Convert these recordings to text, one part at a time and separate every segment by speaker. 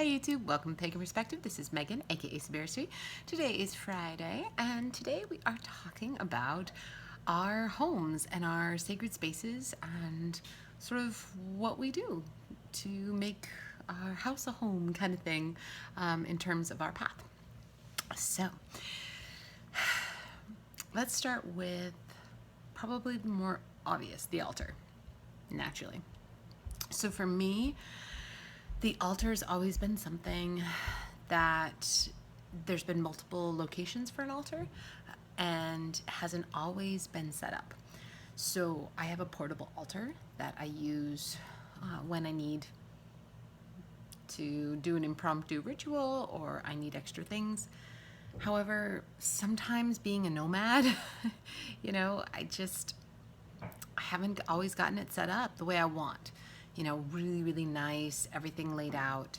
Speaker 1: Hi YouTube, welcome to Pagan Perspective. This is Megan, aka Saberistry. Today is Friday, and today we are talking about our homes and our sacred spaces and sort of what we do to make our house a home kind of thing in terms of our path. So, let's start with probably the more obvious, the altar, naturally. So for me, the altar's always been something that there's been multiple locations for an altar and hasn't always been set up. So I have a portable altar that I use when I need to do an impromptu ritual or I need extra things. However, sometimes being a nomad, I haven't always gotten it set up the way I want. Really, really nice, everything laid out.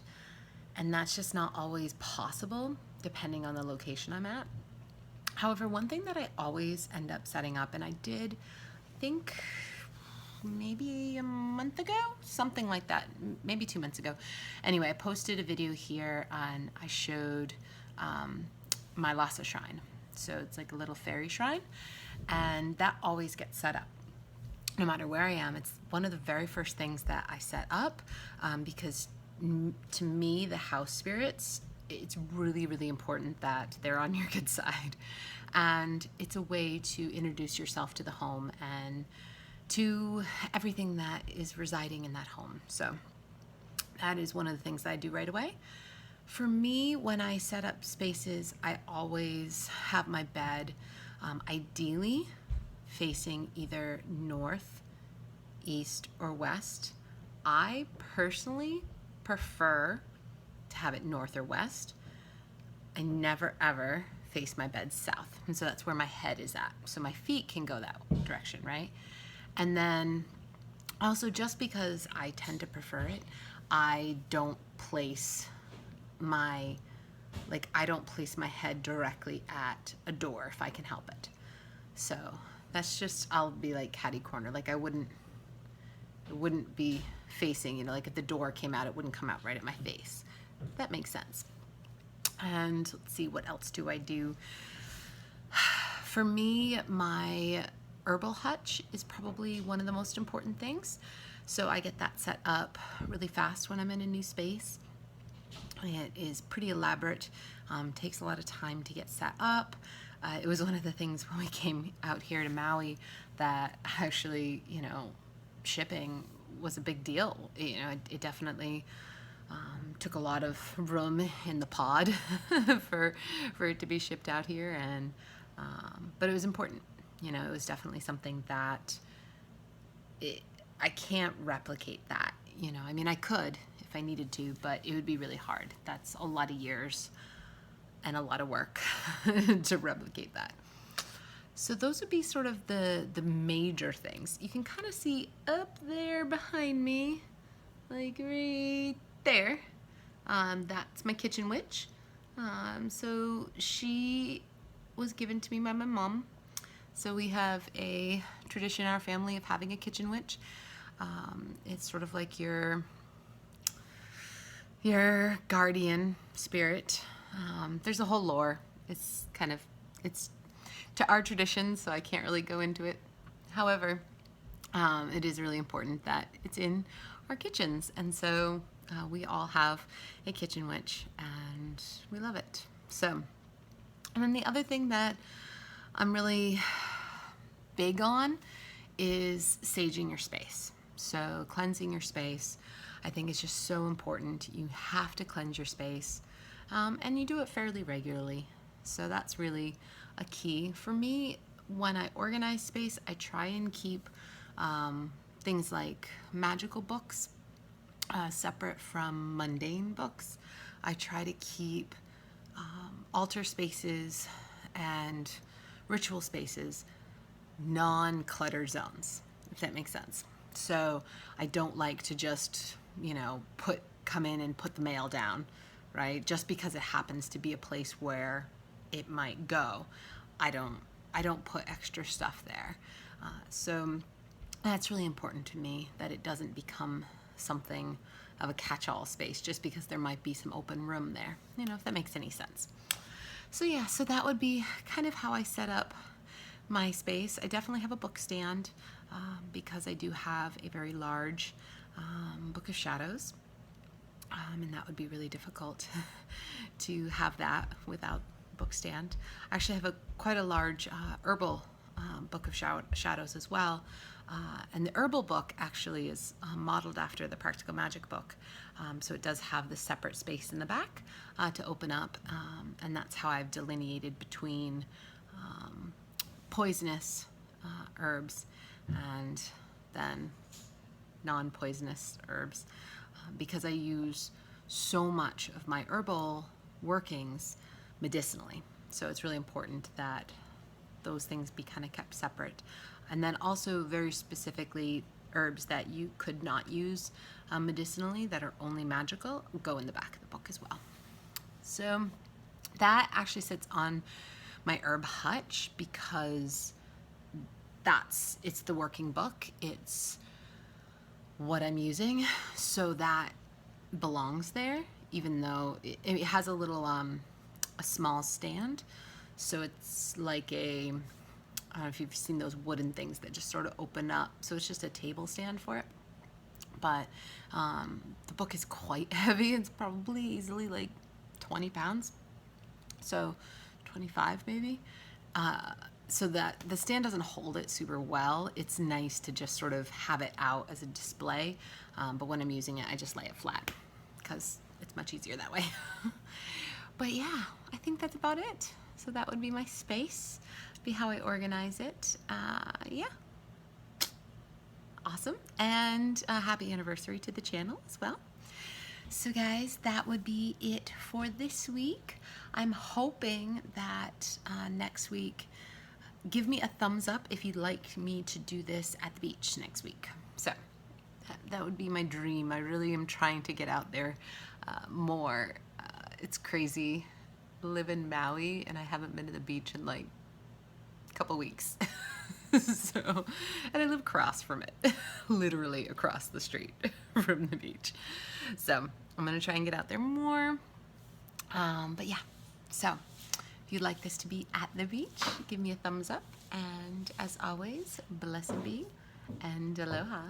Speaker 1: And that's just not always possible depending on the location I'm at. However, one thing that I always end up setting up, and I did, I think maybe a month ago, something like that, maybe 2 months ago. Anyway, I posted a video here and I showed my Lhasa shrine. So it's like a little fairy shrine, and that always gets set up. No matter where I am, it's one of the very first things that I set up because to me, the house spirits, it's really, really important that they're on your good side. And it's a way to introduce yourself to the home and to everything that is residing in that home. So that is one of the things that I do right away. For me, when I set up spaces, I always have my bed ideally facing either north, east, or west. I personally prefer to have it north or west. I never ever face my bed south. And so that's where my head is at. So my feet can go that direction, right? And then also, just because I tend to prefer it, I don't place my head directly at a door if I can help it. So that's just, I'll be like catty corner. Like it wouldn't be facing, like if the door came out, it wouldn't come out right at my face. That makes sense. And let's see, what else do I do? For me, my herbal hutch is probably one of the most important things. So I get that set up really fast when I'm in a new space. It is pretty elaborate, takes a lot of time to get set up. It was one of the things when we came out here to Maui that actually, shipping was a big deal. It definitely took a lot of room in the pod for it to be shipped out here, and but it was important. It was definitely something that I can't replicate that. I could if I needed to, but it would be really hard. That's a lot of years and a lot of work to replicate that. So those would be sort of the major things. You can kind of see up there behind me, like right there. That's my kitchen witch. So she was given to me by my mom. So we have a tradition in our family of having a kitchen witch. It's sort of like your guardian spirit. There's a whole lore. It's to our tradition, so I can't really go into it. However, it is really important that it's in our kitchens, and so we all have a kitchen witch, and we love it. So, and then the other thing that I'm really big on is saging your space. So cleansing your space, I think, is just so important. You have to cleanse your space, and you do it fairly regularly. So that's really a key. For me, when I organize space, I try and keep things like magical books separate from mundane books. I try to keep altar spaces and ritual spaces non-clutter zones, if that makes sense. So I don't like to just, come in and put the mail down, right? Just because it happens to be a place where it might go. I don't put extra stuff there. So that's really important to me, that it doesn't become something of a catch-all space, just because there might be some open room there, you know, if that makes any sense. So yeah, so that would be kind of how I set up my space. I definitely have a book stand because I do have a very large book of shadows, and that would be really difficult to have that without book stand. I actually have quite a large herbal book of shadows as well. And the herbal book actually is modeled after the Practical Magic book. So it does have the separate space in the back to open up. And that's how I've delineated between poisonous herbs and then non-poisonous herbs, because I use so much of my herbal workings medicinally. So it's really important that those things be kind of kept separate. And then also very specifically, herbs that you could not use medicinally that are only magical go in the back of the book as well. So that actually sits on my herb hutch because it's the working book. It's what I'm using, so that belongs there, even though it has a little a small stand. So it's like I don't know if you've seen those wooden things that just sort of open up. So it's just a table stand for it. But the book is quite heavy. It's probably easily like 20 pounds. So 25 maybe. So that the stand doesn't hold it super well. It's nice to just sort of have it out as a display. But when I'm using it, I just lay it flat because it's much easier that way. But yeah, I think that's about it. So that would be my space, be how I organize it. Yeah. Awesome. And happy anniversary to the channel as well. So guys, that would be it for this week. I'm hoping that next week, give me a thumbs up if you'd like me to do this at the beach next week. So that would be my dream. I really am trying to get out there more. It's crazy. Live in Maui and I haven't been to the beach in like a couple weeks. So, and I live across from it, literally across the street from the beach. So I'm gonna try and get out there more. But yeah, so if you'd like this to be at the beach, give me a thumbs up. And as always, blessed be and aloha.